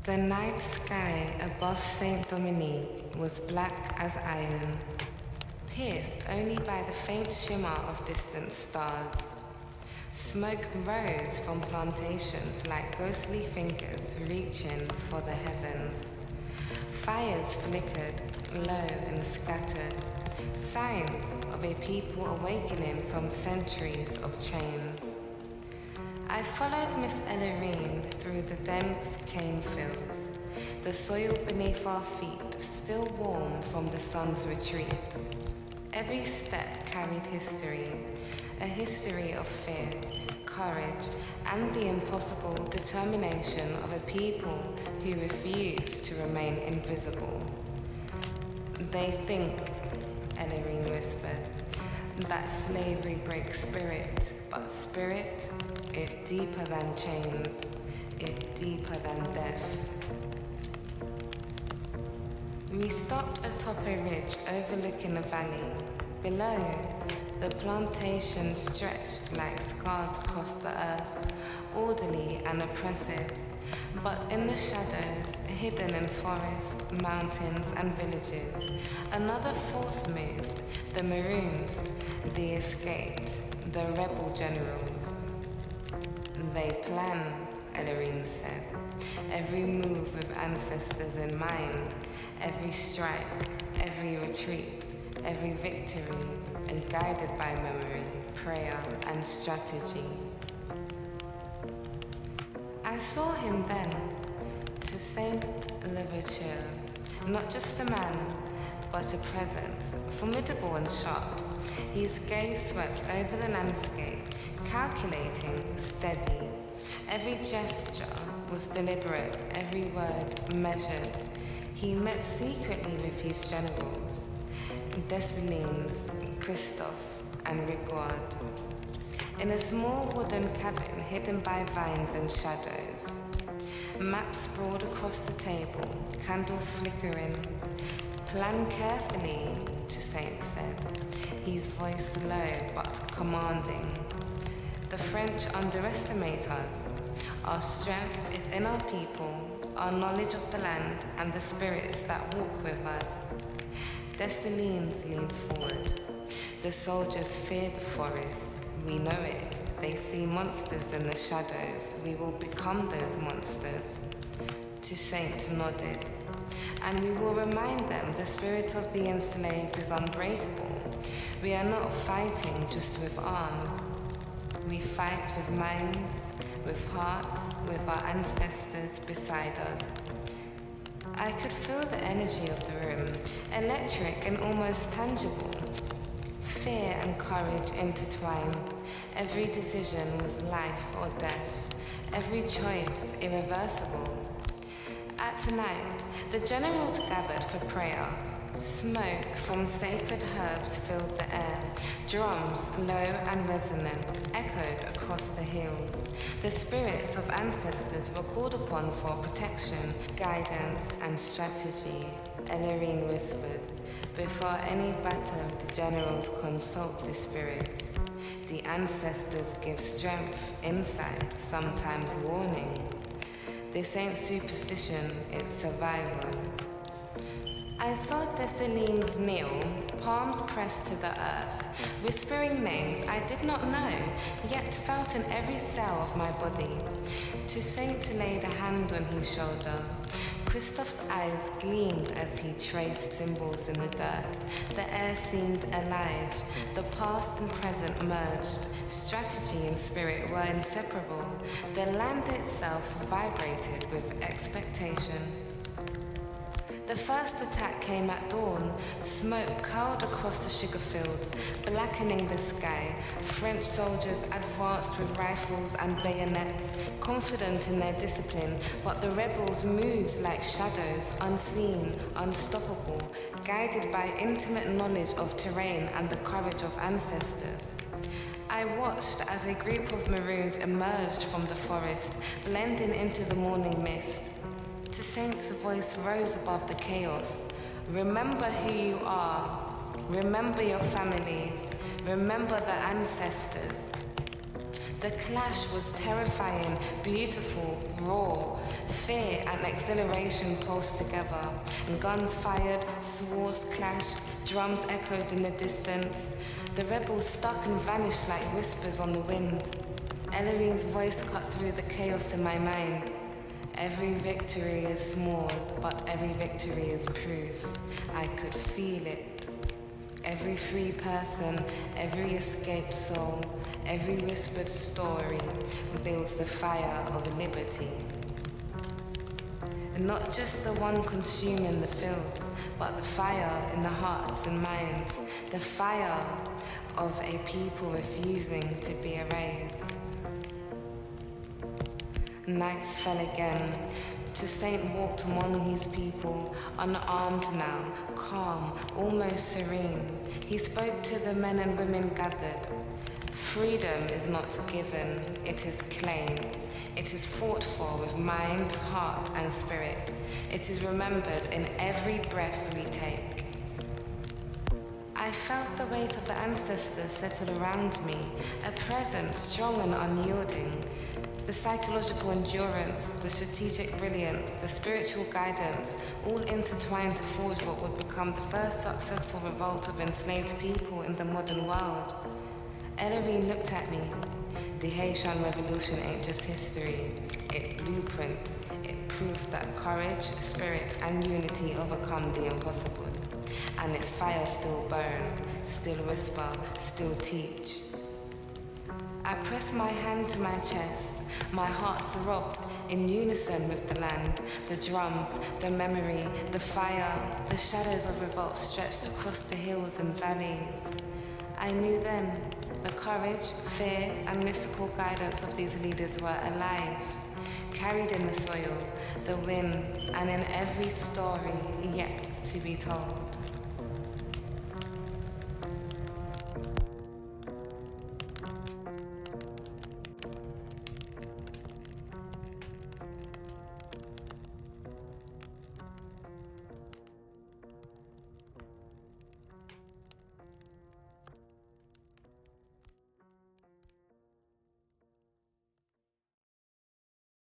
The night sky above Saint Dominique was black as iron, pierced only by the faint shimmer of distant stars. Smoke rose from plantations like ghostly fingers reaching for the heavens. Fires flickered, low and scattered, signs of a people awakening from centuries of chains. I followed Miss Ellerine through the dense cane fields, the soil beneath our feet still warm from the sun's retreat. Every step carried history, a history of fear, courage, and the impossible determination of a people who refuse to remain invisible. They think, Ellerine whispered, that slavery breaks spirit, but spirit, it deeper than chains, it deeper than death. We stopped atop a ridge overlooking a valley. Below, the plantation stretched like scars across the earth, orderly and oppressive. But in the shadows, hidden in forests, mountains, and villages, another force moved, the Maroons, the escaped, the rebel generals. They planned, Ellerine said, every move with ancestors in mind, every strike, every retreat, every victory, and guided by memory, prayer, and strategy. I saw him then, Toussaint Louverture, not just a man, but a presence, formidable and sharp. His gaze swept over the landscape, calculating, steady. Every gesture was deliberate, every word measured. He met secretly with his generals, Dessalines, Christophe, and Rigaud, in a small wooden cabin hidden by vines and shadows. Maps sprawled across the table, candles flickering. Plan carefully, Toussaint said, his voice low but commanding. The French underestimate us. Our strength is in our people, our knowledge of the land, and the spirits that walk with us. Dessalines leaned forward. The soldiers fear the forest. We know it. They see monsters in the shadows. We will become those monsters. Toussaint nodded. And we will remind them the spirit of the enslaved is unbreakable. We are not fighting just with arms. We fight with minds, with hearts, with our ancestors beside us. I could feel the energy of the room, electric and almost tangible. Fear and courage intertwined. Every decision was life or death. Every choice irreversible. At night, the generals gathered for prayer. Smoke from sacred herbs filled the air. Drums, low and resonant, echoed across the hills. The spirits of ancestors were called upon for protection, guidance, and strategy, Ellerine whispered. Before any battle, the generals consult the spirits. The ancestors give strength, insight, sometimes warning. This ain't superstition, it's survival. I saw Dessalines kneel, palms pressed to the earth, whispering names I did not know, yet felt in every cell of my body. Toussaint laid a hand on his shoulder. Christophe's eyes gleamed as he traced symbols in the dirt. The air seemed alive. The past and present merged. Strategy and spirit were inseparable. The land itself vibrated with expectation. The first attack came at dawn. Smoke curled across the sugar fields, blackening the sky. French soldiers advanced with rifles and bayonets, confident in their discipline, but the rebels moved like shadows, unseen, unstoppable, guided by intimate knowledge of terrain and the courage of ancestors. I watched as a group of Maroons emerged from the forest, blending into the morning mist. Toussaint's voice rose above the chaos. Remember who you are. Remember your families. Remember the ancestors. The The clash was terrifying, beautiful, raw. Fear and exhilaration pulsed together, and guns fired, swords clashed, drums echoed in the distance. The rebels stuck and vanished like whispers on the wind. Ellery's voice cut through the chaos in my mind. Every victory is small, but every victory is proof. I could feel it. Every free person, every escaped soul, every whispered story builds the fire of liberty. And not just the one consuming the fields, but the fire in the hearts and minds, the fire of a people refusing to be erased. Nights fell again. Toussaint walked among his people, unarmed now, calm, almost serene. He spoke to the men and women gathered. Freedom is not given, it is claimed. It is fought for with mind, heart, and spirit. It is remembered in every breath we take. I felt the weight of the ancestors settle around me, a presence strong and unyielding. The psychological endurance, the strategic brilliance, the spiritual guidance, all intertwined to forge what would become the first successful revolt of enslaved people in the modern world. Ellery looked at me. The Haitian Revolution ain't just history, it blueprint. It proved that courage, spirit, and unity overcome the impossible. And its fire still burn, still whisper, still teach. I pressed my hand to my chest. My heart throbbed in unison with the land, the drums, the memory, the fire. The shadows of revolt stretched across the hills and valleys. I knew then the courage, fear, and mystical guidance of these leaders were alive, carried in the soil, the wind, and in every story yet to be told.